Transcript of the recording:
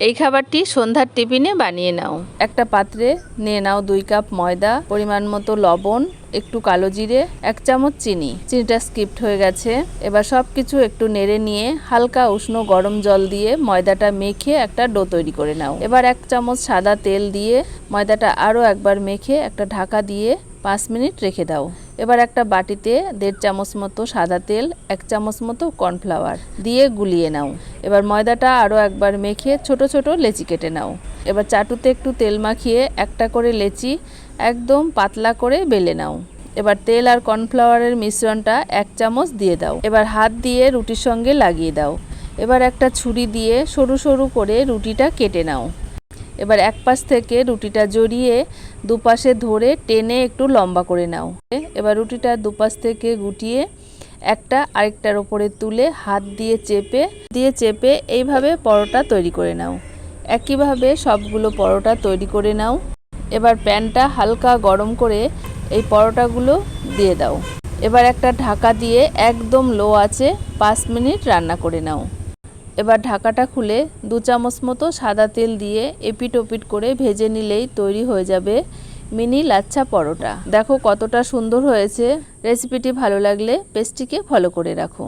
এই খাবারটি সন্ধ্যার টিফিনে বানিয়ে নাও। একটা পাত্রে নিয়ে নাও 2 কাপ ময়দা, পরিমাণ মতো লবণ, একটু কালো জিরে, 1 চামচ চিনি। চিনিটা স্কিপড হয়ে গেছে। এবার সবকিছু একটু নেড়ে নিয়ে হালকা উষ্ণ গরম জল দিয়ে ময়দাটা মেখে একটা ডো তৈরি করে নাও। এবার 1 চামচ সাদা তেল দিয়ে ময়দাটা আরও একবার মেখে একটা ঢাকা দিয়ে 5 মিনিট রেখে দাও। এবার একটা বাটিতে 1.5 চামচ মতো সাদা তেল, 1 চামচ মতো কর্নফ্লাওয়ার দিয়ে গুলিয়ে নাও। এবার ময়দাটা আরও একবার মেখে ছোট ছোট লেচি কেটে নাও। এবার চাটুতে একটু তেল মাখিয়ে একটা করে লেচি একদম পাতলা করে বেলে নাও। এবার তেল আর কর্নফ্লাওয়ারের মিশ্রণটা 1 চামচ দিয়ে দাও। এবার হাত দিয়ে রুটির সঙ্গে লাগিয়ে দাও। এবার একটা ছুরি দিয়ে সরু সরু করে রুটিটা কেটে নাও। এবার এক পাশ থেকে রুটিটা জড়িয়ে দুপাশে ধরে টেনে একটু লম্বা করে নাও। এবার রুটিটা দুপাশ থেকে গুটিয়ে একটা আরেকটার উপরে তুলে হাত দিয়ে চেপে এইভাবে পরোটা তৈরি করে নাও। একইভাবে সবগুলো পরোটা তৈরি করে নাও। এবার প্যানটা হালকা গরম করে এই পরোটাগুলো দিয়ে দাও। এবার একটা ঢাকা দিয়ে একদম লো আঁচে 5 মিনিট রান্না করে নাও। এবার ঢাকাটা খুলে 2 চামচ মতো সাদা তেল দিয়ে এপিট ওপিট করে ভেজে নিলেই তৈরি হয়ে যাবে মিনি লাচ্ছা পরোটা। দেখো কতটা সুন্দর হয়েছে। রেসিপিটি ভালো লাগলে পেজটিকে ফলো করে রাখো।